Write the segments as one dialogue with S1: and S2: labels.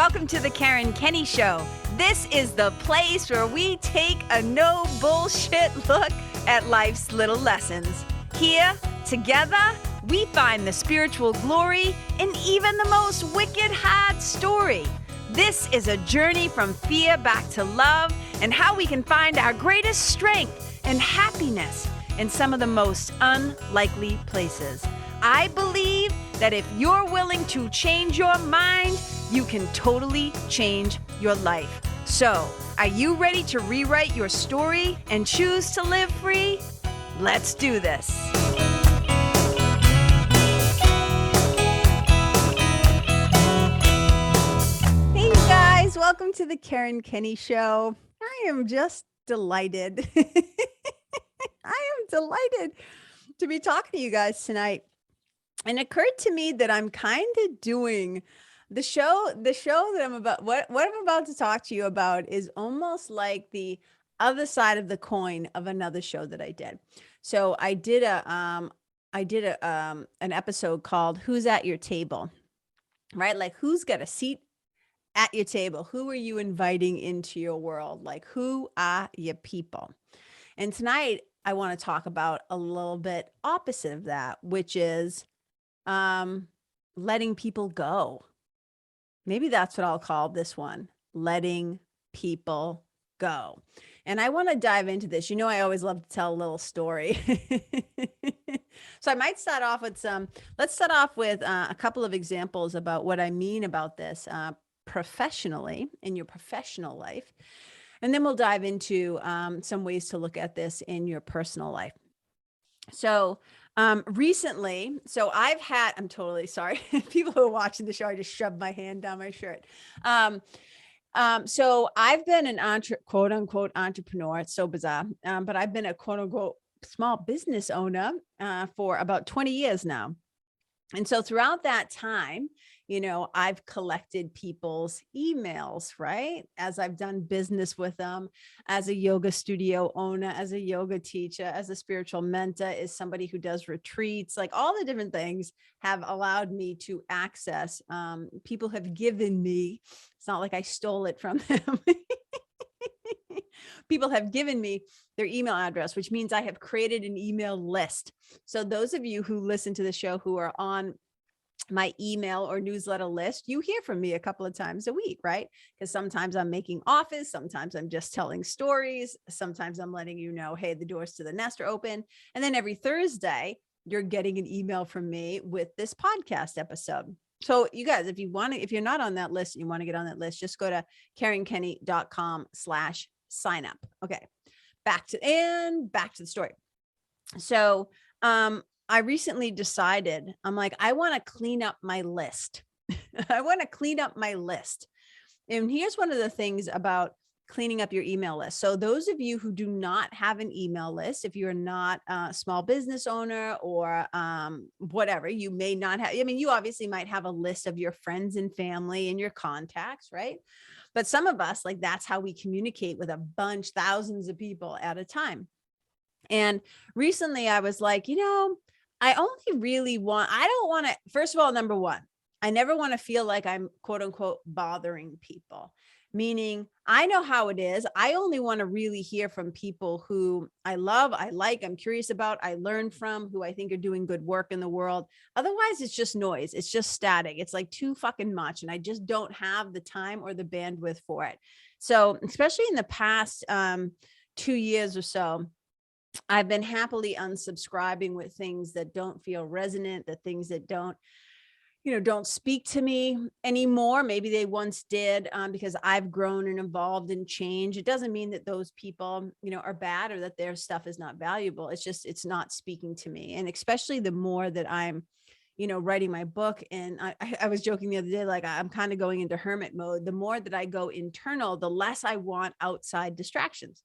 S1: Welcome to the Karen Kenney Show. This is the place where we take a no bullshit look at life's little lessons. Here, together, we find the spiritual glory in even the most wicked hard story. This is a journey from fear back to love and how we can find our greatest strength and happiness in some of the most unlikely places. I believe that if you're willing to change your mind, you can totally change your life. So, are you ready to rewrite your story and choose to live free? Let's do this. Hey, you guys, welcome to the Karen Kenney Show. I am just delighted. I am delighted to be talking to you guys tonight. And it occurred to me that I'm kind of doing the show that I'm about, what I'm about to talk to you about is almost like the other side of the coin of another show that I did. So I did an episode called Who's at Your Table, right? Like who's got a seat at your table? Who are you inviting into your world? Like who are your people? And tonight I want to talk about a little bit opposite of that, which is letting people go. Maybe that's what I'll call this one, letting people go. And I want to dive into this. You know, I always love to tell a little story. So I might start off with let's start off with a couple of examples about what I mean about this professionally in your professional life. And then we'll dive into some ways to look at this in your personal life. So recently, I'm totally sorry. People who are watching the show, I just shoved my hand down my shirt. So I've been an quote unquote entrepreneur. It's so bizarre. But I've been a quote unquote small business owner for about 20 years now. And so throughout that time, you know, I've collected people's emails, right? As I've done business with them, as a yoga studio owner, as a yoga teacher, as a spiritual mentor, as somebody who does retreats, like all the different things have allowed me to access. People have given me, it's not like I stole it from them. People have given me their email address, which means I have created an email list. So those of you who listen to the show who are on my email or newsletter list, you hear from me a couple of times a week, right? Because sometimes I'm making offers, sometimes I'm just telling stories, sometimes I'm letting you know, hey, the doors to the nest are open. And then every Thursday, you're getting an email from me with this podcast episode. So you guys, if you're not on that list and you want to get on that list, just go to karenkenney.com/sign up. Okay. Back to the story. So, I recently decided, I'm like, I want to clean up my list. I want to clean up my list. And here's one of the things about cleaning up your email list. So those of you who do not have an email list, if you're not a small business owner or whatever, you may not have, I mean, you obviously might have a list of your friends and family and your contacts, right? But some of us, like that's how we communicate with thousands of people at a time. And recently I was like, you know, I don't want to, first of all, number one, I never want to feel like I'm quote unquote bothering people, meaning I know how it is. I only want to really hear from people who I love, I like, I'm curious about, I learn from, who I think are doing good work in the world. Otherwise, it's just noise. It's just static. It's like too fucking much. And I just don't have the time or the bandwidth for it. So especially in the past 2 years or so, I've been happily unsubscribing with things that don't feel resonant, the things that don't speak to me anymore. Maybe they once did because I've grown and evolved and changed. It doesn't mean that those people, are bad or that their stuff is not valuable. It's just, it's not speaking to me. And especially the more that I'm, writing my book. And I was joking the other day, like I'm kind of going into hermit mode. The more that I go internal, the less I want outside distractions.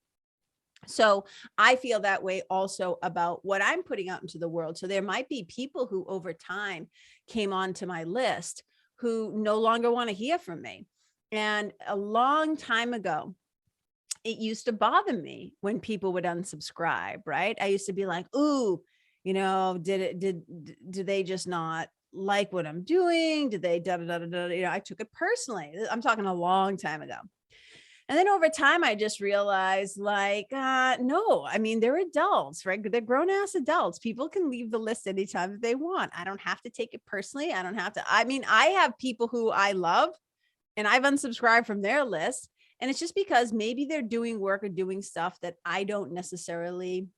S1: So I feel that way also about what I'm putting out into the world. So there might be people who over time came onto my list who no longer want to hear from me. And a long time ago, it used to bother me when people would unsubscribe, right? I used to be like, ooh, do they just not like what I'm doing? Did they I took it personally. I'm talking a long time ago. And then over time, I just realized no, I mean, they're adults, right? They're grown ass adults. People can leave the list anytime that they want. I don't have to take it personally. I don't have to. I mean, I have people who I love and I've unsubscribed from their list. And it's just because maybe they're doing work or doing stuff that I don't necessarily,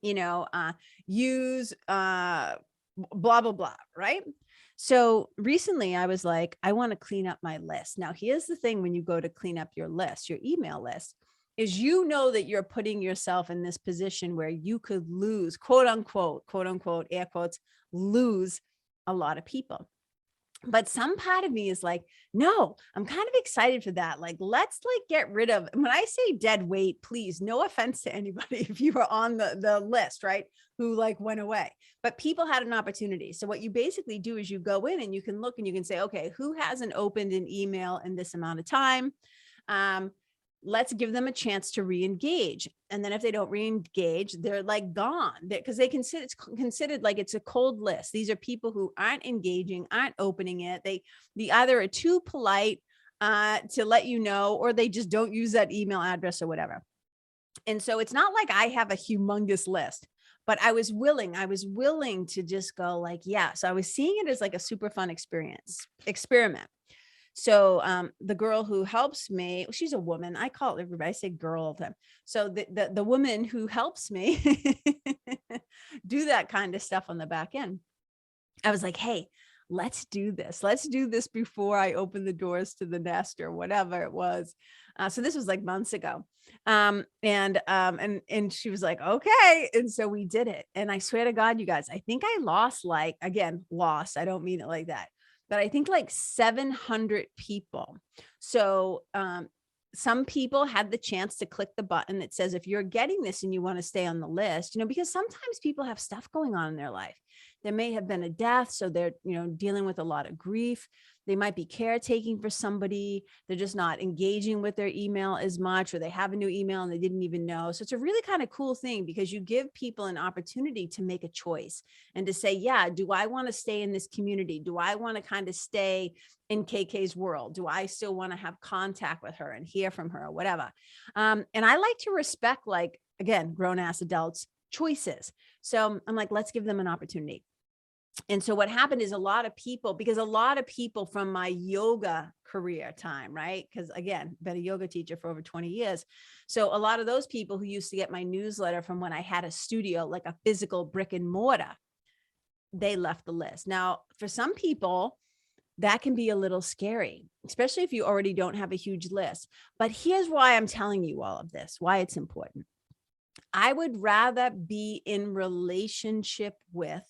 S1: use, blah, blah, blah. Right. So recently I was like, I want to clean up my list. Now, here's the thing. When you go to clean up your list, your email list, is that you're putting yourself in this position where you could lose, quote unquote, air quotes, lose a lot of people. But some part of me is like, no, I'm kind of excited for that. Like, let's get rid of, when I say dead weight, please, no offense to anybody if you were on the list, right? Who went away, but people had an opportunity. So what you basically do is you go in and you can look and you can say, okay, who hasn't opened an email in this amount of time? Let's give them a chance to re-engage. And then if they don't re-engage, they're gone, because they consider it's considered like it's a cold list. These are people who aren't engaging, aren't opening it. They either are too polite to let you know, or they just don't use that email address or whatever. And so it's not like I have a humongous list, but I was willing to just go yeah. So I was seeing it as a super fun experiment. So the girl who helps me, she's a woman. I call it everybody. I say girl all the time. So the woman who helps me do that kind of stuff on the back end, I was like, hey, let's do this. Let's do this before I open the doors to the nest or whatever it was. So this was months ago. And she was like, okay. And so we did it. And I swear to God, you guys, I think I lost I don't mean it like that, but I think 700 people. So some people had the chance to click the button that says, if you're getting this and you want to stay on the list, because sometimes people have stuff going on in their life. There may have been a death, so they're, dealing with a lot of grief. They might be caretaking for somebody. They're just not engaging with their email as much, or they have a new email and they didn't even know. So it's a really kind of cool thing, because you give people an opportunity to make a choice and to say, yeah, do I want to stay in this community? Do I want to kind of stay in KK's world? Do I still want to have contact with her and hear from her or whatever? And I like to respect, again, grown ass adults' choices. So I'm like, let's give them an opportunity. And so what happened is a lot of people from my yoga career time, right? Because again, been a yoga teacher for over 20 years. So a lot of those people who used to get my newsletter from when I had a studio, like a physical brick and mortar, they left the list. Now, for some people, that can be a little scary, especially if you already don't have a huge list. But here's why I'm telling you all of this, why it's important. I would rather be in relationship with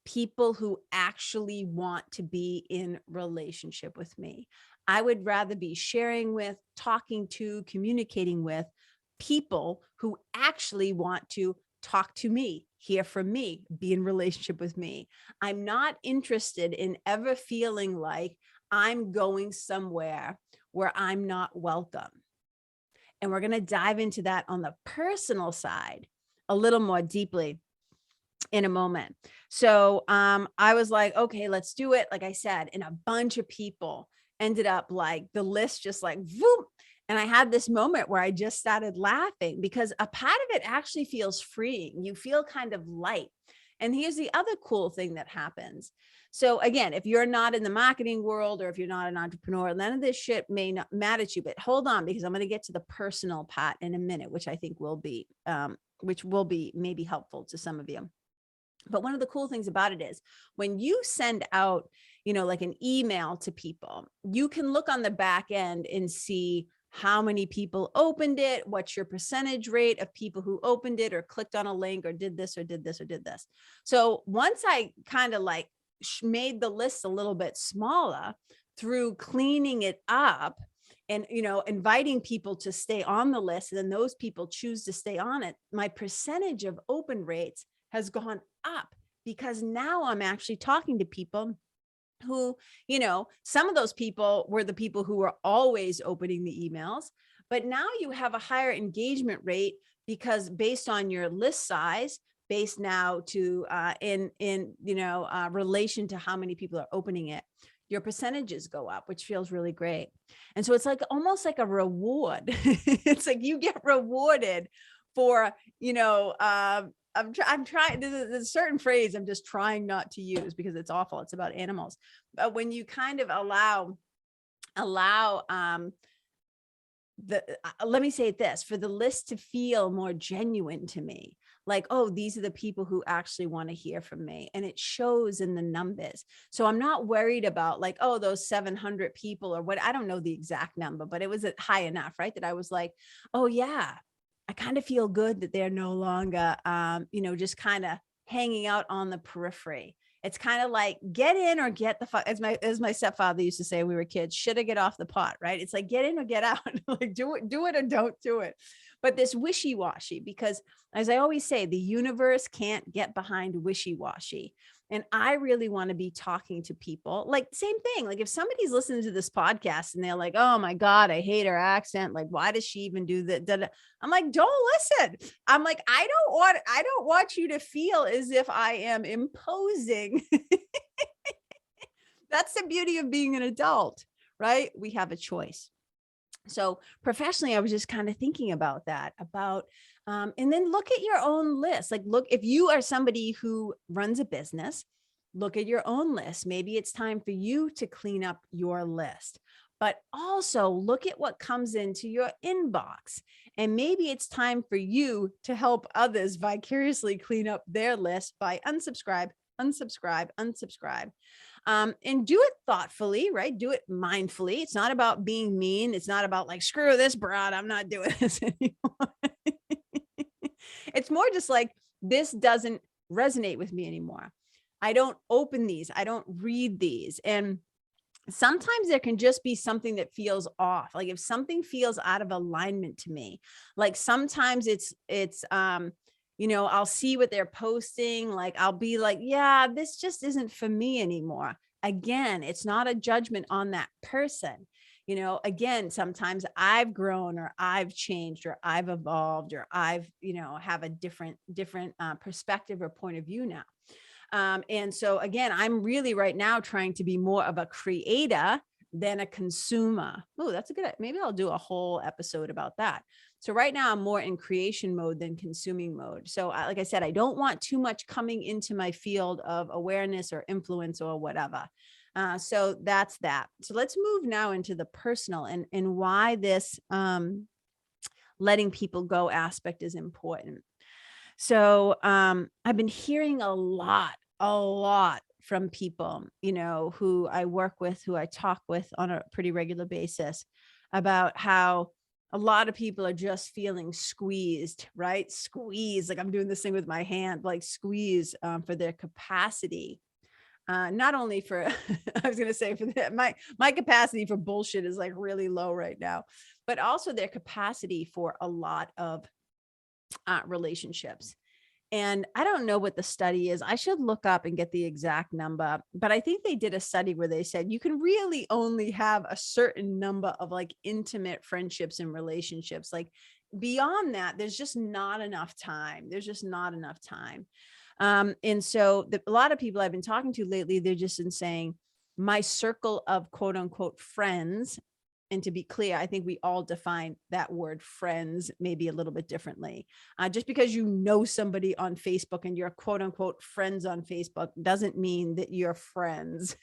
S1: people who actually want to be in relationship with me. I would rather be sharing with, talking to, communicating with people who actually want to talk to me, hear from me, be in relationship with me. I'm not interested in ever feeling like I'm going somewhere where I'm not welcome. And we're going to dive into that on the personal side a little more deeply in a moment. So I was like, okay, let's do it. Like I said, and a bunch of people ended up the list just whoop. And I had this moment where I just started laughing, because a part of it actually feels freeing. You feel kind of light. And here's the other cool thing that happens. So again, if you're not in the marketing world, or if you're not an entrepreneur, none of this shit may not matter to you, but hold on, because I'm going to get to the personal part in a minute, which I think will be maybe helpful to some of you. But one of the cool things about it is when you send out, an email to people, you can look on the back end and see how many people opened it, what's your percentage rate of people who opened it or clicked on a link or did this or did this or did this. So once I kind of made the list a little bit smaller through cleaning it up and, inviting people to stay on the list, and then those people choose to stay on it, my percentage of open rates has gone up, because now I'm actually talking to people who, some of those people were the people who were always opening the emails, but now you have a higher engagement rate, because based on your list size, based now to in relation to how many people are opening it, your percentages go up, which feels really great. And so it's like almost like a reward. It's like you get rewarded for, I'm trying, there's a certain phrase I'm just trying not to use because it's awful. It's about animals. But when you kind of allow let me say this, for the list to feel more genuine to me, like, oh, these are the people who actually want to hear from me. And it shows in the numbers. So I'm not worried about like, oh, those 700 people or what, I don't know the exact number, but it was high enough, right? That I was like, oh yeah, I kind of feel good that they're no longer, just kind of hanging out on the periphery. It's kind of like get in or get the fuck, as my stepfather used to say when we were kids, shit or get off the pot, right? It's like get in or get out, like do it or don't do it. But this wishy-washy, because as I always say, the universe can't get behind wishy-washy. And I really want to be talking to people like same thing. Like if somebody's listening to this podcast and they're like, oh my God, I hate her accent. Like, why does she even do that? I'm like, don't listen. I'm like, I don't want you to feel as if I am imposing. That's the beauty of being an adult, right? We have a choice. So professionally, I was just kind of thinking about that, and then look at your own list. Like, look, if you are somebody who runs a business, look at your own list. Maybe it's time for you to clean up your list, but also look at what comes into your inbox. And maybe it's time for you to help others vicariously clean up their list by unsubscribe. And do it thoughtfully, right? Do it mindfully. It's not about being mean. It's not about like, screw this broad, I'm not doing this anymore. It's more just like, this doesn't resonate with me anymore. I don't open these. I don't read these. And sometimes there can just be something that feels off. Like if something feels out of alignment to me, like sometimes it's I'll see what they're posting. Like I'll be like, yeah, this just isn't for me anymore. Again, it's not a judgment on that person. Again, sometimes I've grown or I've changed or I've evolved or I've, have a different perspective or point of view now. And so again, I'm really right now trying to be more of a creator than a consumer. Oh, that's a good, maybe I'll do a whole episode about that. So right now I'm more in creation mode than consuming mode. So like I said, I don't want too much coming into my field of awareness or influence or whatever. So that's that. So let's move now into the personal and why this letting people go aspect is important. So I've been hearing a lot from people, who I work with, who I talk with on a pretty regular basis about how a lot of people are just feeling squeezed, right? Squeeze, like I'm doing this thing with my hand, like squeeze for their capacity. Not only for, I was going to say for my capacity for bullshit is like really low right now, but also their capacity for a lot of relationships. And I don't know what the study is. I should look up and get the exact number, but I think they did a study where they said you can really only have a certain number of like intimate friendships and relationships. Like beyond that, there's just not enough time. And so a lot of people I've been talking to lately, they're just saying my circle of quote unquote friends. And to be clear, I think we all define that word friends maybe a little bit differently. Just because you know somebody on Facebook and you're quote unquote friends on Facebook doesn't mean that you're friends.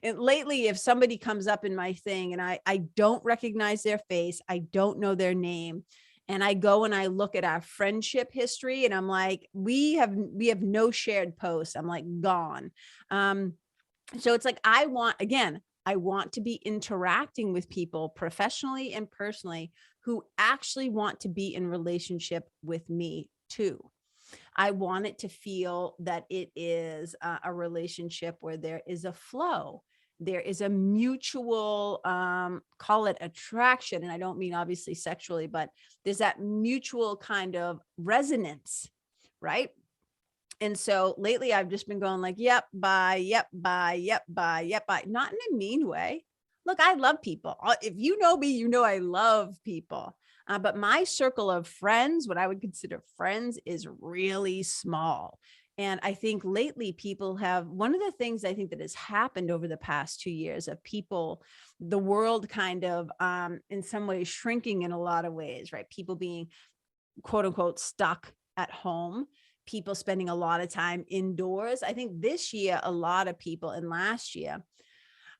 S1: And lately, if somebody comes up in my thing and I don't recognize their face, I don't know their name, and I go and I look at our friendship history and I'm like, we have no shared posts. I'm like gone. So it's like, I want to be interacting with people professionally and personally who actually want to be in relationship with me too. I want it to feel that it is a relationship where there is a flow. There is a mutual, call it attraction. And I don't mean obviously sexually, but there's that mutual kind of resonance, right? And so lately I've just been going like, yep, bye, not in a mean way. look, I love people. If you know me, you know I love people. But my circle of friends, what I would consider friends, is really small. And I think lately people have, one of the things I think that has happened over the past 2 years of people, the world kind of in some ways shrinking in a lot of ways, right? People being quote unquote stuck at home, people spending a lot of time indoors. I think this year, a lot of people, and last year,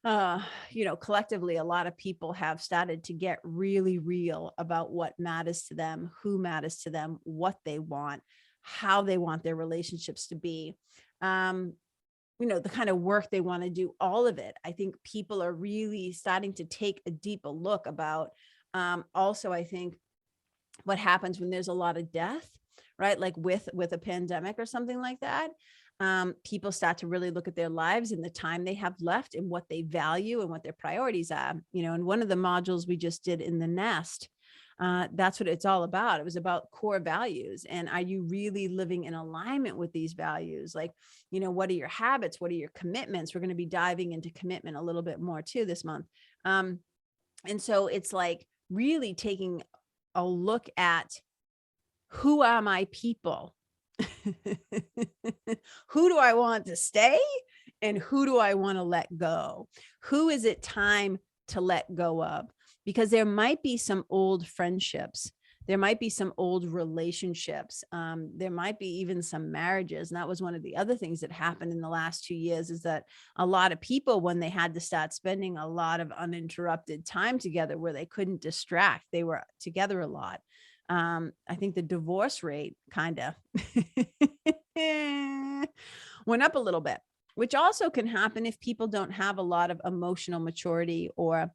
S1: collectively, a lot of people have started to get really real about what matters to them, who matters to them, what they want, how they want their relationships to be. Um, the kind of work they want to do, all of it. I think people are really starting to take a deeper look about also, I think, what happens when there's a lot of death, right? Like with a pandemic or something like that. People start to really look at their lives and the time they have left and what they value and what their priorities are. And one of the modules we just did in the nest, that's what it's all about. It was about core values. And are you really living in alignment with these values? Like, what are your habits? What are your commitments? We're going to be diving into commitment a little bit more too this month. And so it's like really taking a look at, who are my people? Who do I want to stay? And who do I want to let go? Who is it time to let go of? Because there might be some old friendships. There might be some old relationships. There might be even some marriages. And that was one of the other things that happened in the last 2 years, is that a lot of people, when they had to start spending a lot of uninterrupted time together where they couldn't distract, they were together a lot. I think the divorce rate kind of went up a little bit, which also can happen if people don't have a lot of emotional maturity or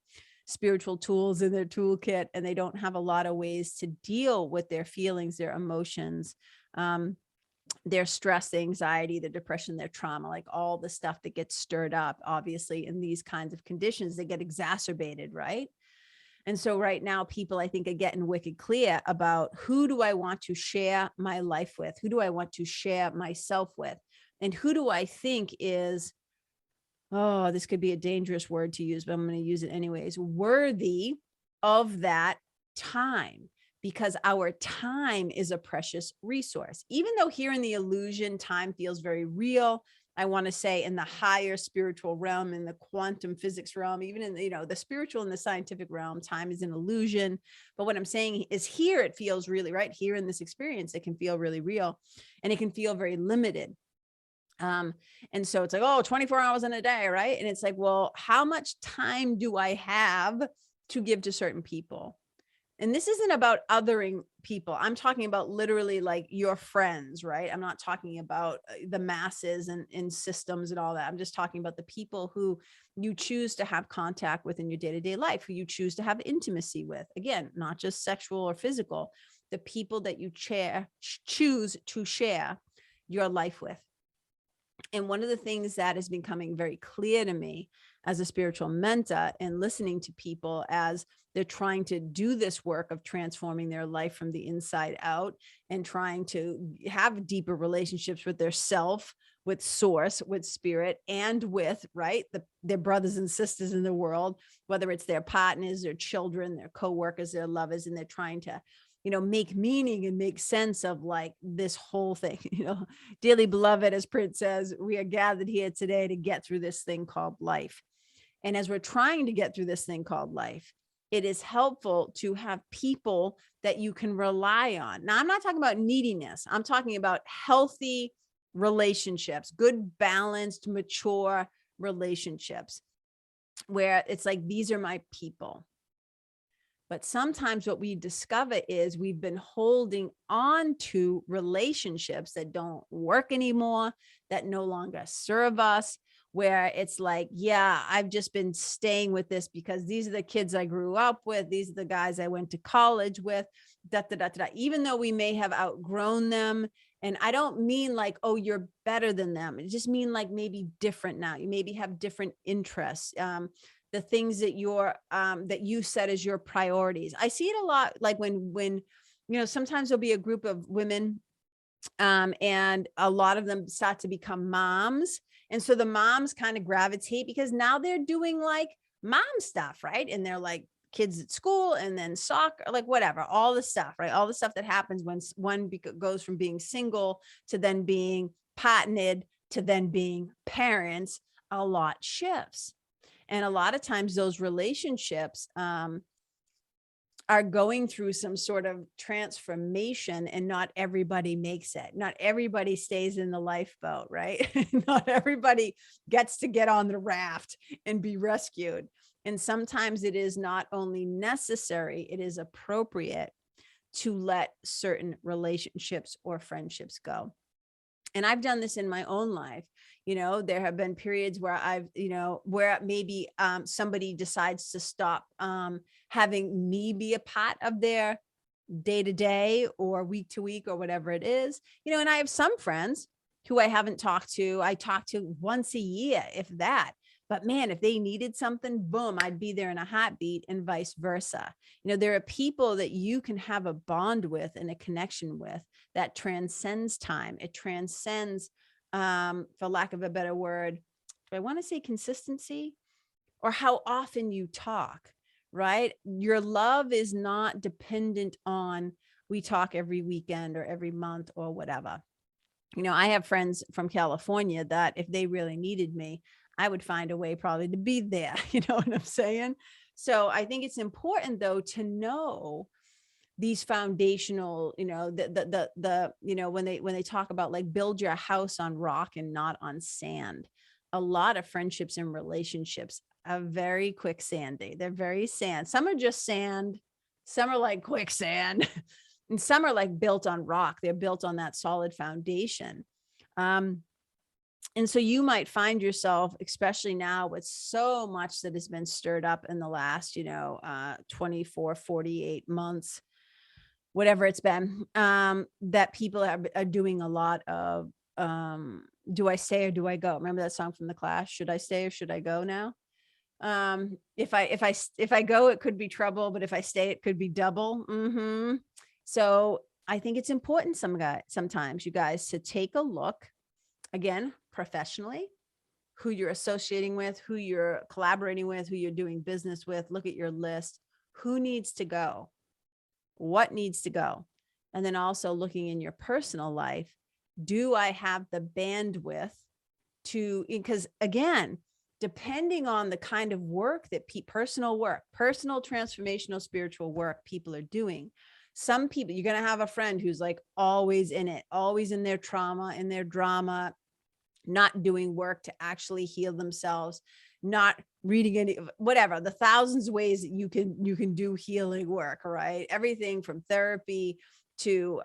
S1: spiritual tools in their toolkit, and they don't have a lot of ways to deal with their feelings, their emotions, their stress, the anxiety, the depression, their trauma, like all the stuff that gets stirred up, obviously, in these kinds of conditions, they get exacerbated, right? And so right now, people, I think, are getting wicked clear about, who do I want to share my life with? Who do I want to share myself with? And who do I think is, oh, this could be a dangerous word to use, but I'm going to use it anyways, worthy of that time? Because our time is a precious resource. Even though here in the illusion, time feels very real, I want to say in the higher spiritual realm, in the quantum physics realm, even in the spiritual and the scientific realm, time is an illusion. But what I'm saying is, here it feels really right. Here in this experience, it can feel really real, and it can feel very limited. And so it's like, 24 hours in a day, right? And it's like, well, how much time do I have to give to certain people? And this isn't about othering people. I'm talking about literally like your friends, right? I'm not talking about the masses and systems and all that. I'm just talking about the people who you choose to have contact with in your day-to-day life, who you choose to have intimacy with. Again, not just sexual or physical, the people that you choose to share your life with. And one of the things that is becoming very clear to me as a spiritual mentor, and listening to people as they're trying to do this work of transforming their life from the inside out, and trying to have deeper relationships with their self, with source, with spirit, and with, right, their brothers and sisters in the world, whether it's their partners, their children, their coworkers, their lovers, and they're trying to make meaning and make sense of like this whole thing. Dearly beloved, as Prince says, we are gathered here today to get through this thing called life. And as we're trying to get through this thing called life, it is helpful to have people that you can rely on. Now, I'm not talking about neediness. I'm talking about healthy relationships, good, balanced, mature relationships, where it's like, these are my people. But sometimes what we discover is we've been holding on to relationships that don't work anymore, that no longer serve us, where it's like, yeah, I've just been staying with this because these are the kids I grew up with. These are the guys I went to college with, even though we may have outgrown them. And I don't mean like, oh, you're better than them. It just mean like maybe different now. You maybe have different interests. The things that that you set as your priorities. I see it a lot, like when sometimes there'll be a group of women, and a lot of them start to become moms. And so the moms kind of gravitate because now they're doing like mom stuff, right? And they're like kids at school and then soccer, like whatever, all the stuff, right? All the stuff that happens when one goes from being single to then being partnered to then being parents, a lot shifts. And a lot of times those relationships are going through some sort of transformation, and not everybody makes it. Not everybody stays in the lifeboat, right? Not everybody gets to get on the raft and be rescued. And sometimes it is not only necessary, it is appropriate to let certain relationships or friendships go. And I've done this in my own life. There have been periods where where maybe somebody decides to stop having me be a part of their day to day or week to week or whatever it is. And I have some friends who I haven't talked to. I talk to once a year, if that. But man, if they needed something, boom, I'd be there in a heartbeat, and vice versa. There are people that you can have a bond with and a connection with that transcends time. It transcends, for lack of a better word, do I want to say consistency, or how often you talk, right? Your love is not dependent on we talk every weekend or every month or whatever. I have friends from California that if they really needed me, I would find a way probably to be there. You know what I'm saying? So I think it's important though to know these foundational, when they talk about like build your house on rock and not on sand. A lot of friendships and relationships are very quicksandy. They're very sand. Some are just sand. Some are like quicksand. And some are like built on rock. They're built on that solid foundation. And so you might find yourself, especially now with so much that has been stirred up in the last, 24, 48 months, whatever it's been, that people are doing a lot of, do I stay or do I go? Remember that song from The Clash? Should I stay or should I go now? If I go, it could be trouble, but if I stay, it could be double. So I think it's important sometimes, you guys, to take a look, again, professionally, who you're associating with, who you're collaborating with, who you're doing business with. Look at your list. Who needs to go? What needs to go? And then also looking in your personal life, do I have the bandwidth to, because again, depending on the kind of work that personal transformational, spiritual work people are doing, some people, you're going to have a friend who's like always in it, always in their trauma, in their drama, not doing work to actually heal themselves, not reading any, whatever, the thousands of ways that you can do healing work, right? Everything from therapy to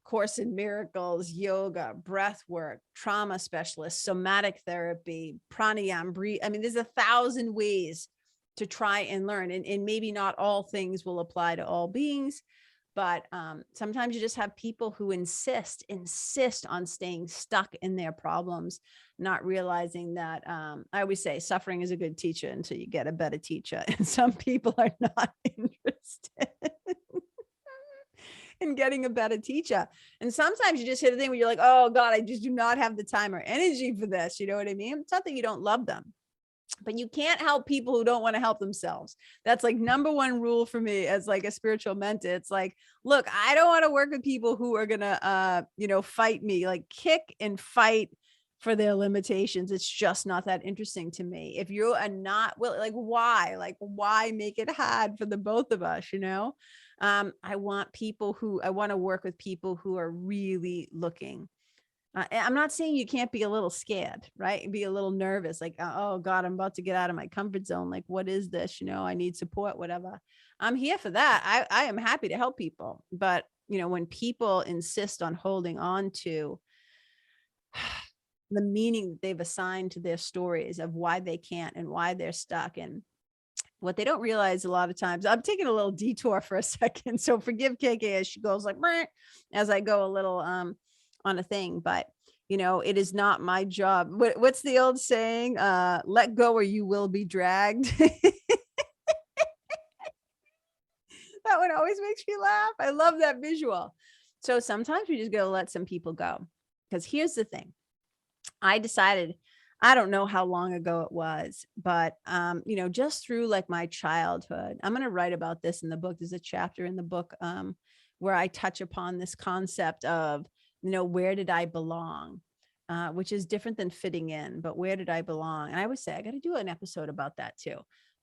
S1: Course in Miracles, yoga, breath work, trauma specialist, somatic therapy, pranayama, breathe. I mean, there's 1,000 ways to try and learn. And maybe not all things will apply to all beings, but sometimes you just have people who insist on staying stuck in their problems, not realizing that I always say suffering is a good teacher until you get a better teacher. And some people are not interested in getting a better teacher. And sometimes you just hit a thing where you're like, oh God, I just do not have the time or energy for this. You know what I mean? It's not that you don't love them, but you can't help people who don't want to help themselves. That's like number one rule for me as like a spiritual mentor. It's like, look, I don't want to work with people who are going to, fight me, like kick and fight for their limitations. It's just not that interesting to me. If you are not willing, why make it hard for the both of us? I want to work with people who are really looking. I'm not saying you can't be a little scared, right? Be a little nervous, like, oh God, I'm about to get out of my comfort zone. Like, what is this? I need support, whatever. I'm here for that. I am happy to help people. But, when people insist on holding on to the meaning that they've assigned to their stories of why they can't and why they're stuck, and what they don't realize a lot of times, I'm taking a little detour for a second. So forgive KK as she goes like, as I go a little, on a thing, but it is not my job. What's the old saying? Let go or you will be dragged. That one always makes me laugh. I love that visual. So sometimes we just got to let some people go, because here's the thing. I decided I don't know how long ago it was, but, just through like my childhood, I'm going to write about this in the book. There's a chapter in the book, where I touch upon this concept of, where did I belong? Which is different than fitting in, but where did I belong? And I would say I got to do an episode about that too.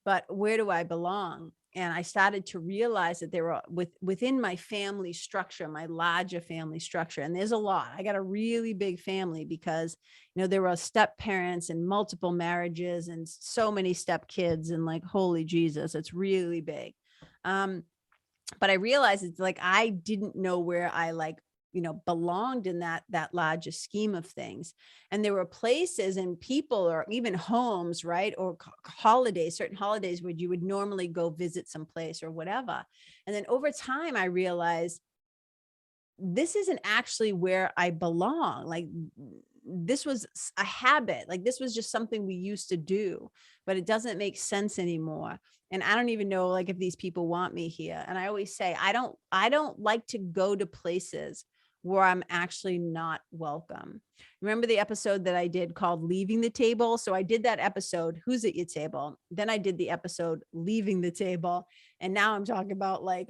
S1: But where do I belong? And I started to realize that there were within my family structure, my larger family structure. And there's a lot. I got a really big family because, there were step parents and multiple marriages and so many step kids and like, holy Jesus, it's really big. But I realized it's like, I didn't know where I belonged in that larger scheme of things. And there were places and people or even homes, right? Or holidays, certain holidays where you would normally go visit some place or whatever. And then over time, I realized this isn't actually where I belong. Like this was a habit. Like this was just something we used to do, but it doesn't make sense anymore. And I don't even know like if these people want me here. And I always say, I don't like to go to places where I'm actually not welcome. Remember the episode that I did called Leaving the Table? So I did that episode, Who's at Your Table? Then I did the episode Leaving the Table. And now I'm talking about like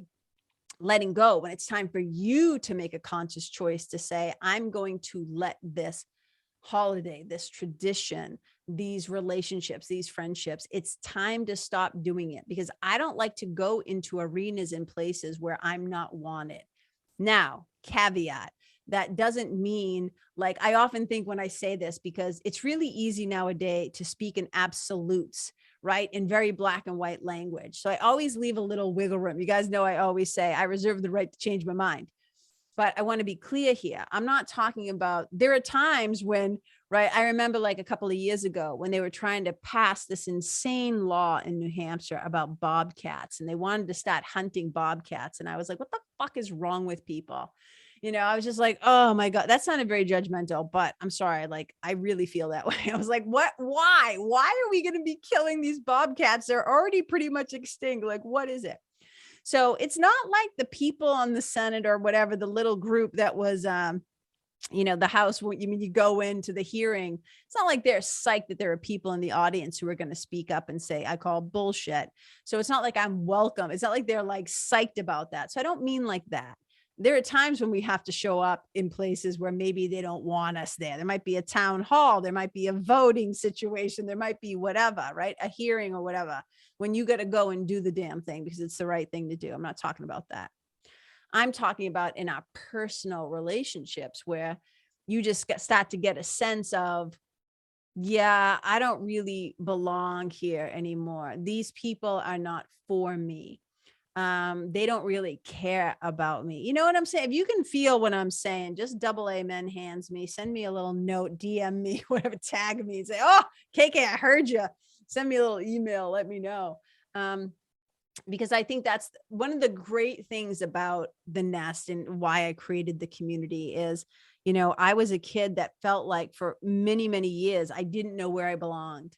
S1: letting go when it's time for you to make a conscious choice to say, I'm going to let this holiday, this tradition, these relationships, these friendships, it's time to stop doing it because I don't like to go into arenas and places where I'm not wanted. Now, caveat, that doesn't mean like, I often think when I say this, because it's really easy nowadays to speak in absolutes, right? In very black and white language. So I always leave a little wiggle room. You guys know, I always say I reserve the right to change my mind. But I want to be clear here. I'm not talking about, there are times when, right? I remember like a couple of years ago when they were trying to pass this insane law in New Hampshire about bobcats and they wanted to start hunting bobcats. And I was like, what the fuck is wrong with people? I was just like, oh my God, that sounded very judgmental, but I'm sorry. Like, I really feel that way. I was like, why are we going to be killing these bobcats? They're already pretty much extinct. Like, what is it? So it's not like the people on the Senate or whatever, the little group that was, the House, when you go into the hearing, it's not like they're psyched that there are people in the audience who are going to speak up and say, I call bullshit. So it's not like I'm welcome. It's not like they're like psyched about that. So I don't mean like that. There are times when we have to show up in places where maybe they don't want us there. There might be a town hall. There might be a voting situation. There might be whatever, right? A hearing or whatever, when you got to go and do the damn thing because it's the right thing to do. I'm not talking about that. I'm talking about in our personal relationships where you just start to get a sense of, yeah, I don't really belong here anymore. These people are not for me. They don't really care about me. You know what I'm saying? If you can feel what I'm saying, just double amen hands me, send me a little note, DM me, whatever, tag me and say, oh, KK, I heard you. Send me a little email, let me know. Because I think that's one of the great things about the nest and why I created the community is, I was a kid that felt like for many, many years, I didn't know where I belonged.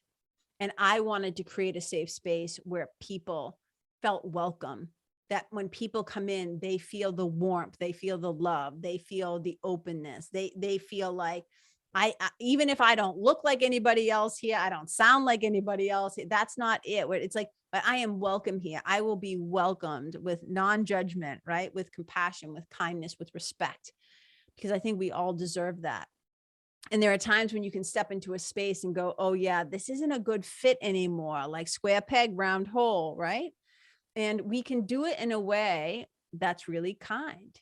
S1: And I wanted to create a safe space where people felt welcome, that when people come in, they feel the warmth, they feel the love, they feel the openness. They feel like I even if I don't look like anybody else here, I don't sound like anybody else. That's not it. It's like, but I am welcome here. I will be welcomed with non-judgment, right? With compassion, with kindness, with respect, because I think we all deserve that. And there are times when you can step into a space and go, oh yeah, this isn't a good fit anymore. Like square peg, round hole, right? And we can do it in a way that's really kind.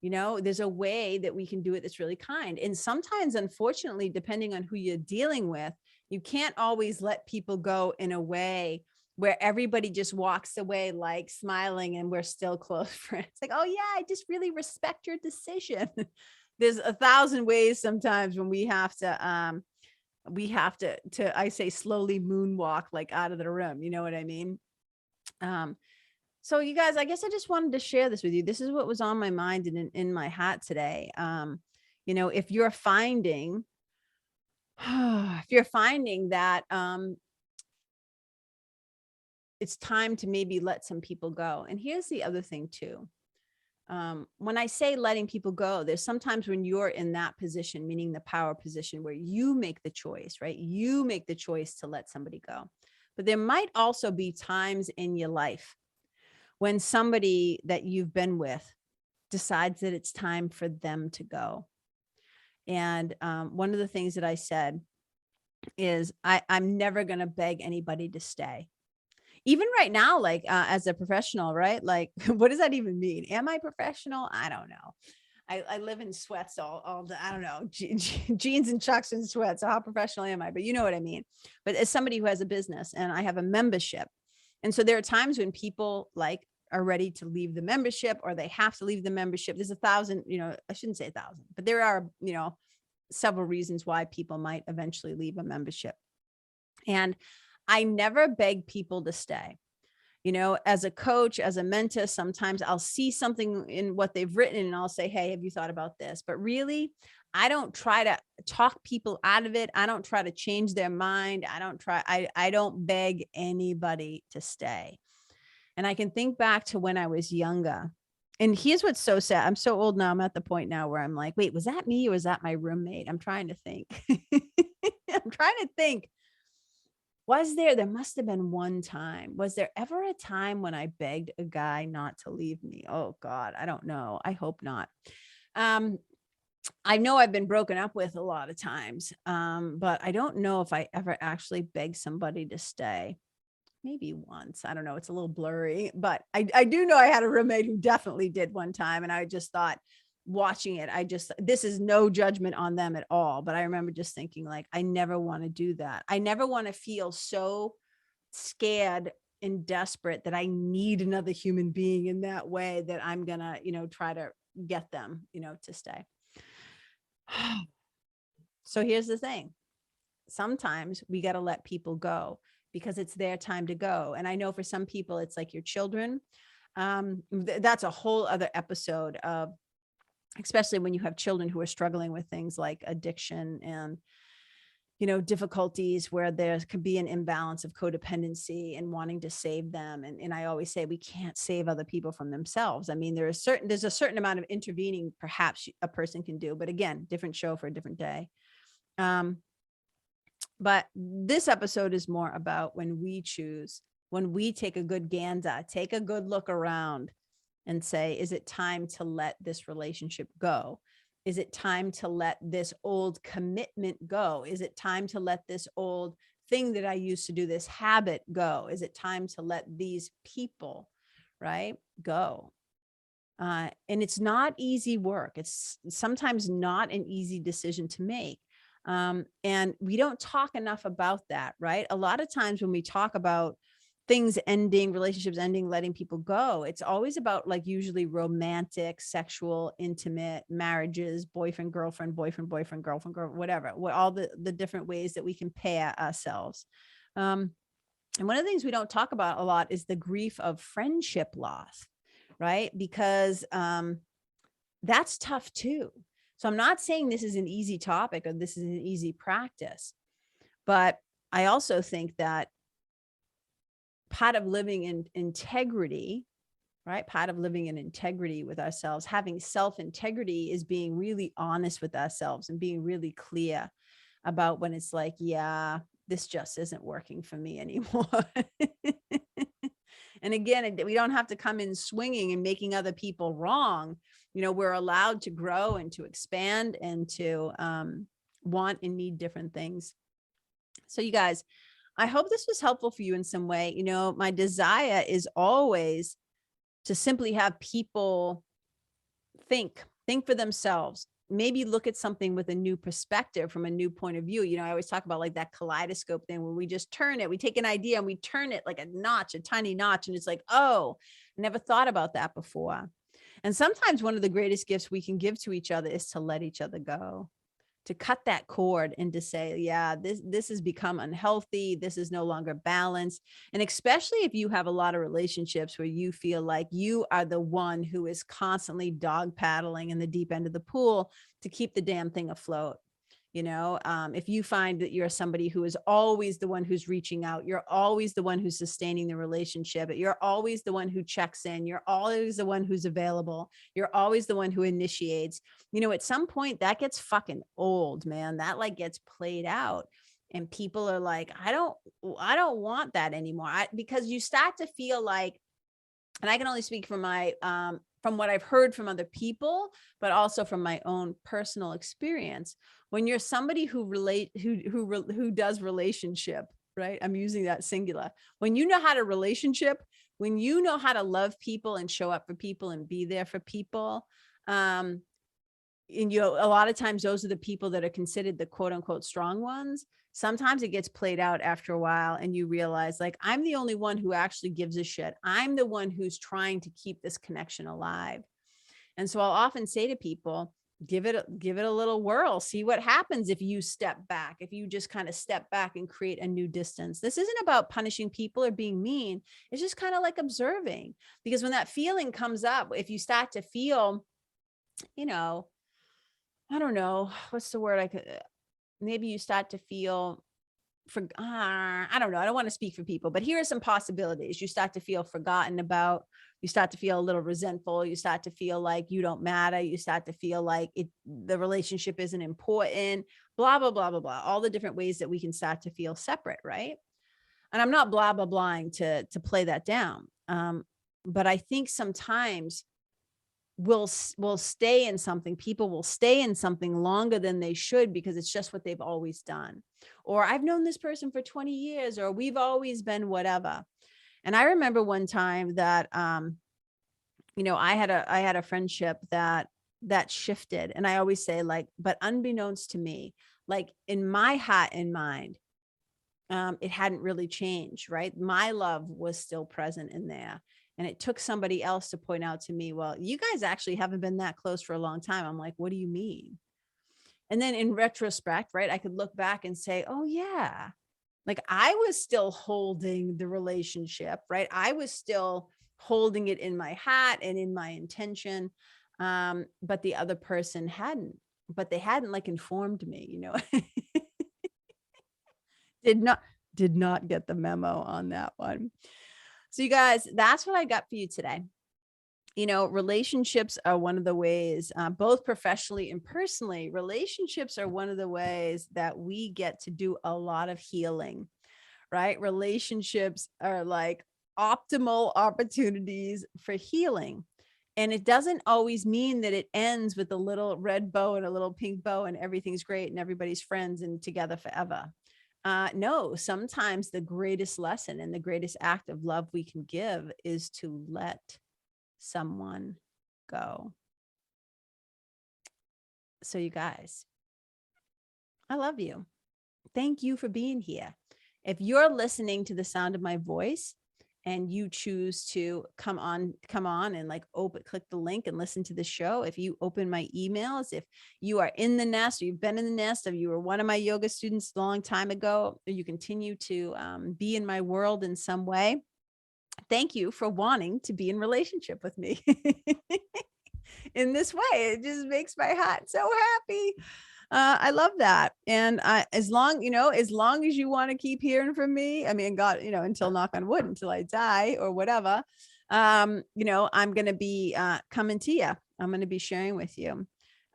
S1: There's a way that we can do it that's really kind. And sometimes, unfortunately, depending on who you're dealing with, you can't always let people go in a way where everybody just walks away like smiling and we're still close friends. Like, oh yeah, I just really respect your decision. There's 1,000 ways sometimes when we have to I say slowly moonwalk like out of the room. You know what I mean? So you guys, I guess I just wanted to share this with you. This is what was on my mind and in my heart today. If you're finding, that it's time to maybe let some people go. And here's the other thing too. When I say letting people go, there's sometimes when you're in that position, meaning the power position where you make the choice, right? You make the choice to let somebody go. But there might also be times in your life when somebody that you've been with decides that it's time for them to go. And one of the things that I said is I'm never going to beg anybody to stay. Even right now, like as a professional, right? Like, what does that even mean? Am I professional? I don't know. I live in sweats all the, I don't know, jeans and chucks and sweats. So how professional am I? But you know what I mean? But as somebody who has a business and I have a membership. And so there are times when people like are ready to leave the membership or they have to leave the membership. There's 1,000, I shouldn't say 1,000, but there are, several reasons why people might eventually leave a membership. And I never beg people to stay. As a coach, as a mentor, sometimes I'll see something in what they've written and I'll say, hey, have you thought about this? But really, I don't try to talk people out of it. I don't try to change their mind. I don't beg anybody to stay. And I can think back to when I was younger. And here's what's so sad. I'm so old now. I'm at the point now where I'm like, wait, was that me or was that my roommate? I'm trying to think. I'm trying to think. There must have been one time. Was there ever a time when I begged a guy not to leave me? Oh God, I don't know. I hope not. I know I've been broken up with a lot of times, but I don't know if I ever actually begged somebody to stay. Maybe once. I don't know. It's a little blurry, but I do know I had a roommate who definitely did one time. And I just thought, watching it, this is no judgment on them at all. But I remember just thinking like, I never want to do that. I never want to feel so scared and desperate that I need another human being in that way that I'm gonna, try to get them, to stay. So here's the thing. Sometimes we got to let people go because it's their time to go. And I know for some people, it's like your children. That's a whole other episode of, especially when you have children who are struggling with things like addiction and, difficulties where there could be an imbalance of codependency and wanting to save them. And I always say we can't save other people from themselves. I mean, there's a certain amount of intervening perhaps a person can do, but again, different show for a different day. But this episode is more about when we take a good gander, take a good look around and say, is it time to let this relationship go? Is it time to let this old commitment go? Is it time to let this old thing that I used to do, this habit, go? Is it time to let these people, right, go? And it's not easy work. It's sometimes not an easy decision to make. And we don't talk enough about that, right? A lot of times when we talk about things ending, relationships ending, letting people go, it's always about like usually romantic, sexual, intimate marriages, boyfriend, girlfriend, girlfriend, whatever, all the different ways that we can pair ourselves. And one of the things we don't talk about a lot is the grief of friendship loss, right? Because that's tough too. So I'm not saying this is an easy topic or this is an easy practice, but I also think that part of living in integrity, right? Part of living in integrity with ourselves, having self-integrity is being really honest with ourselves and being really clear about when it's like, yeah, this just isn't working for me anymore. And again, we don't have to come in swinging and making other people wrong. We're allowed to grow and to expand and to want and need different things. So you guys, I hope this was helpful for you in some way. My desire is always to simply have people think for themselves, maybe look at something with a new perspective from a new point of view. I always talk about like that kaleidoscope thing where we just turn it, we take an idea and we turn it like a tiny notch. And it's like, oh, I never thought about that before. And sometimes one of the greatest gifts we can give to each other is to let each other go, to cut that cord and to say, yeah, this has become unhealthy. This is no longer balanced. And especially if you have a lot of relationships where you feel like you are the one who is constantly dog paddling in the deep end of the pool to keep the damn thing afloat. If you find that you're somebody who is always the one who's reaching out, you're always the one who's sustaining the relationship, you're always the one who checks in, you're always the one who's available, you're always the one who initiates, at some point that gets fucking old, man. That like gets played out. And people are like, I don't want that anymore. Because you start to feel like, and I can only speak from from what I've heard from other people, but also from my own personal experience. When you're somebody who does relationship, right? I'm using that singular. When you know how to relationship, when you know how to love people and show up for people and be there for people, and a lot of times those are the people that are considered the quote unquote strong ones. Sometimes it gets played out after a while and you realize like, I'm the only one who actually gives a shit. I'm the one who's trying to keep this connection alive. And so I'll often say to people, give it a little whirl, see what happens if you step back, if you just kind of step back and create a new distance. This isn't about punishing people or being mean. It's just kind of like observing, because when that feeling comes up, if you start to feel, I don't know, what's the word maybe you start to feel I don't know. I don't want to speak for people, but here are some possibilities. You start to feel forgotten about, you start to feel a little resentful. You start to feel like you don't matter. You start to feel like the relationship isn't important, blah, blah, blah, blah, blah. All the different ways that we can start to feel separate. Right. And I'm not blah, blah, blahing to play that down. But I think sometimes will stay in something. People will stay in something longer than they should because it's just what they've always done. Or I've known this person for 20 years, or we've always been whatever. And I remember one time that, I had a friendship that shifted. And I always say like, but unbeknownst to me, like in my heart and mind, it hadn't really changed, right? My love was still present in there. And it took somebody else to point out to me, well, you guys actually haven't been that close for a long time. I'm like, what do you mean? And then in retrospect, right, I could look back and say, oh yeah, like I was still holding the relationship, right? I was still holding it in my heart and in my intention. But the other person hadn't, but they hadn't like informed me, did not get the memo on that one. So you guys, that's what I got for you today. Relationships are one of the ways, both professionally and personally, relationships are one of the ways that we get to do a lot of healing, right? Relationships are like optimal opportunities for healing. And it doesn't always mean that it ends with a little red bow and a little pink bow and everything's great and everybody's friends and together forever. No, sometimes the greatest lesson and the greatest act of love we can give is to let someone go. So you guys, I love you. Thank you for being here. If you're listening to the sound of my voice and you choose to come on and like click the link and listen to the show, if you open my emails, if you are in the nest or you've been in the nest, if you were one of my yoga students a long time ago, or you continue to be in my world in some way, thank you for wanting to be in relationship with me in this way. It just makes my heart so happy. I love that. And as long as you want to keep hearing from me, I mean, God, until knock on wood, until I die or whatever, I'm going to be coming to you. I'm going to be sharing with you.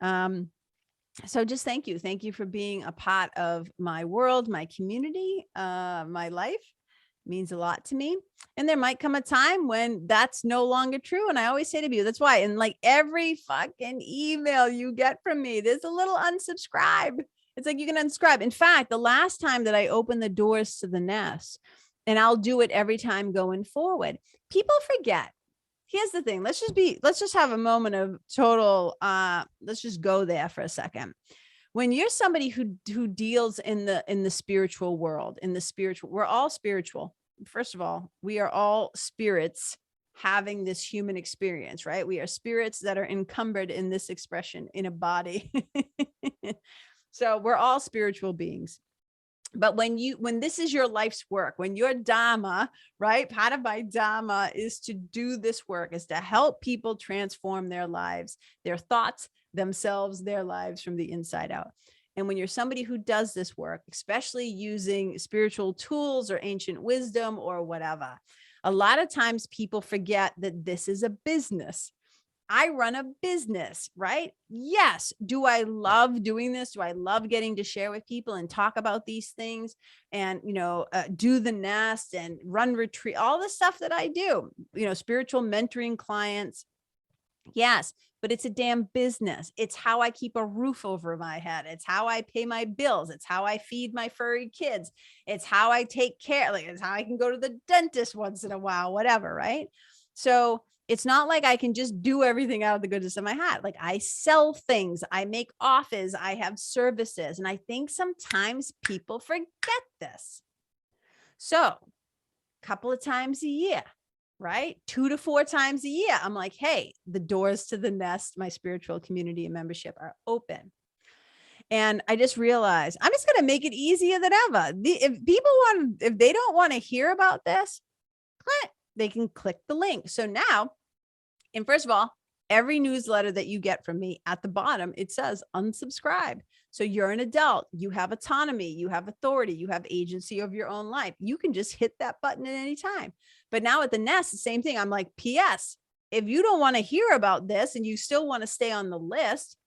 S1: So just thank you. Thank you for being a part of my world, my community, my life. Means a lot to me. And there might come a time when that's no longer true. And I always say to you, that's why in like every fucking email you get from me, there's a little unsubscribe. It's like you can unsubscribe. In fact, the last time that I opened the doors to the nest, and I'll do it every time going forward, people forget. Here's the thing. Let's just have a moment of total, let's just go there for a second. When you're somebody who deals in the spiritual world, we're all spiritual. First of all, we are all spirits having this human experience, right? We are spirits that are encumbered in this expression in a body. So we're all spiritual beings. But when this is your life's work, when your dharma, right? Part of my dharma is to do this work, is to help people transform their lives, their thoughts, themselves, their lives from the inside out. And when you're somebody who does this work, especially using spiritual tools or ancient wisdom or whatever, a lot of times people forget that this is a business. I run a business, right? Yes. Do I love doing this? Do I love getting to share with people and talk about these things and, do the nest and run retreat, all the stuff that I do, spiritual mentoring clients. Yes, but it's a damn business. It's how I keep a roof over my head. It's how I pay my bills. It's how I feed my furry kids. It's how I take care. Like, it's how I can go to the dentist once in a while, whatever. Right. So it's not like I can just do everything out of the goodness of my heart. Like, I sell things, I make offers, I have services. And I think sometimes people forget this. So a couple of times a year, right? 2 to 4 times a year, I'm like, hey, the doors to the nest, my spiritual community and membership, are open. And I just realized I'm just going to make it easier than ever. If they don't want to hear about this, they can click the link. So now, and first of all, every newsletter that you get from me, at the bottom, it says unsubscribe. So you're an adult, you have autonomy, you have authority, you have agency of your own life. You can just hit that button at any time. But now at the nest, the same thing. I'm like, P.S. if you don't want to hear about this and you still want to stay on the list,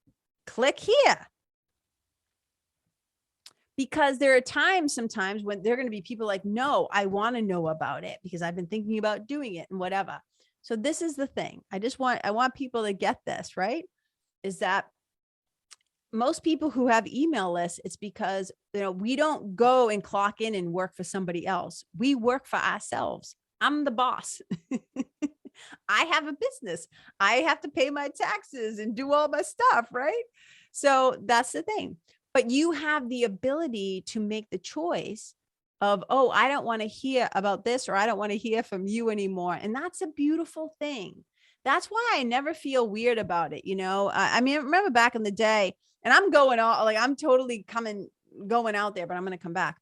S1: click here. Because there are times sometimes when there are going to be people like, no, I want to know about it because I've been thinking about doing it and whatever. So this is the thing. I want people to get this, right? Is that most people who have email lists, it's because, we don't go and clock in and work for somebody else. We work for ourselves. I'm the boss. I have a business. I have to pay my taxes and do all my stuff, right? So that's the thing. But you have the ability to make the choice of, oh, I don't want to hear about this, or I don't want to hear from you anymore. And that's a beautiful thing. That's why I never feel weird about it. I remember back in the day, and I'm totally going out there, but I'm going to come back.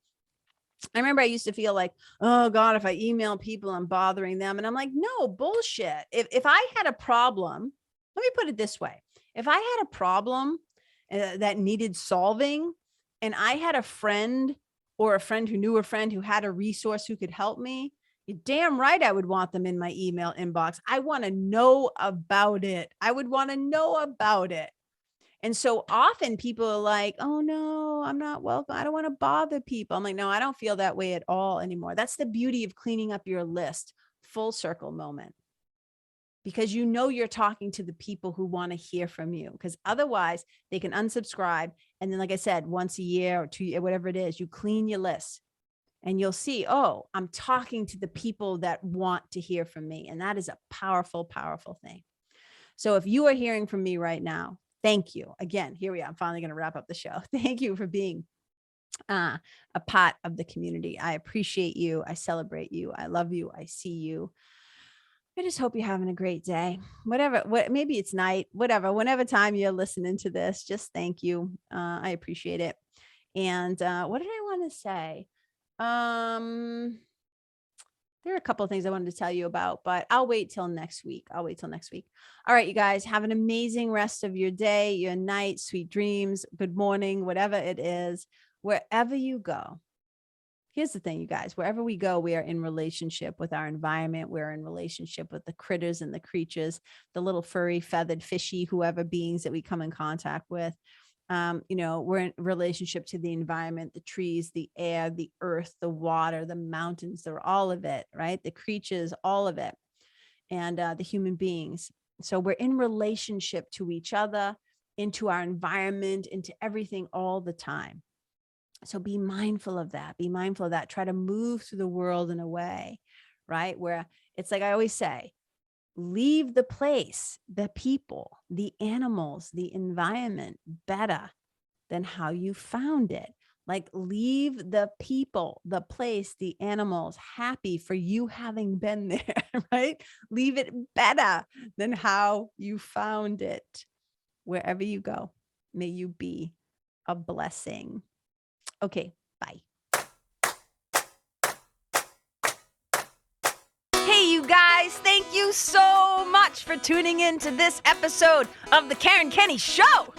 S1: I remember I used to feel like, oh God, if I email people, I'm bothering them. And I'm like, no, bullshit. If I had a problem, let me put it this way. If I had a problem that needed solving, and I had a friend or a friend who knew a friend who had a resource who could help me, you're damn right I would want them in my email inbox. I want to know about it. I would want to know about it. And so often people are like, oh no, I'm not welcome. I don't want to bother people. I'm like, no, I don't feel that way at all anymore. That's the beauty of cleaning up your list. Full circle moment. Because you're talking to the people who want to hear from you, because otherwise they can unsubscribe. And then, like I said, once a year or 2 years, whatever it is, you clean your list and you'll see, oh, I'm talking to the people that want to hear from me. And that is a powerful, powerful thing. So if you are hearing from me right now, thank you. Again, here we are. I'm finally going to wrap up the show. Thank you for being a part of the community. I appreciate you. I celebrate you. I love you. I see you. I just hope you're having a great day. Maybe it's night, whatever, whenever time you're listening to this, just thank you. I appreciate it. And what did I want to say? There are a couple of things I wanted to tell you about, but I'll wait till next week. All right, you guys, have an amazing rest of your day, your night, sweet dreams, good morning, whatever it is, wherever you go. Here's the thing, you guys, wherever we go, we are in relationship with our environment. We're in relationship with the critters and the creatures, the little furry, feathered, fishy, whoever beings that we come in contact with. We're in relationship to the environment, the trees, the air, the earth, the water, the mountains, they're all of it, right? The creatures, all of it. And the human beings. So we're in relationship to each other, into our environment, into everything all the time. So be mindful of that. Try to move through the world in a way, right? Where it's like I always say, leave the place, the people, the animals, the environment better than how you found it. Like, leave the people, the place, the animals happy for you having been there, right? Leave it better than how you found it. Wherever you go, may you be a blessing. Okay, bye. Hey, you guys, thank you so much for tuning in to this episode of the Karen Kenney Show.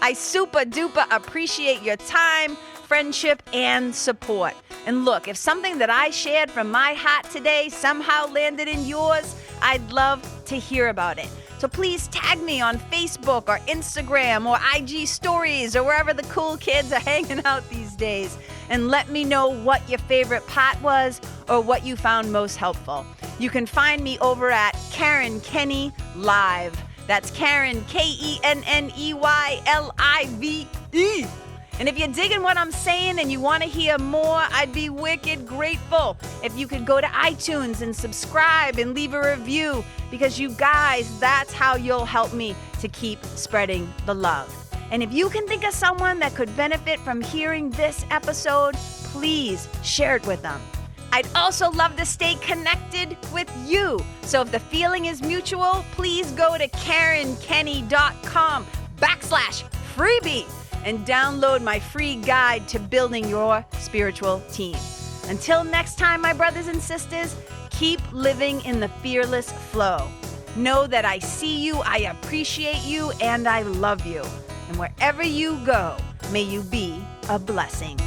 S1: I super duper appreciate your time, friendship, and support. And look, if something that I shared from my heart today somehow landed in yours, I'd love to hear about it. So please tag me on Facebook or Instagram or IG stories or wherever the cool kids are hanging out these days. And let me know what your favorite part was or what you found most helpful. You can find me over at Karen Kenney Live. That's Karen, KenneYlive. And if you're digging what I'm saying and you want to hear more, I'd be wicked grateful if you could go to iTunes and subscribe and leave a review, because you guys, that's how you'll help me to keep spreading the love. And if you can think of someone that could benefit from hearing this episode, please share it with them. I'd also love to stay connected with you. So if the feeling is mutual, please go to KarenKenney.com/freebie and download my free guide to building your spiritual team. Until next time, my brothers and sisters, keep living in the fearless flow. Know that I see you, I appreciate you, and I love you. And wherever you go, may you be a blessing.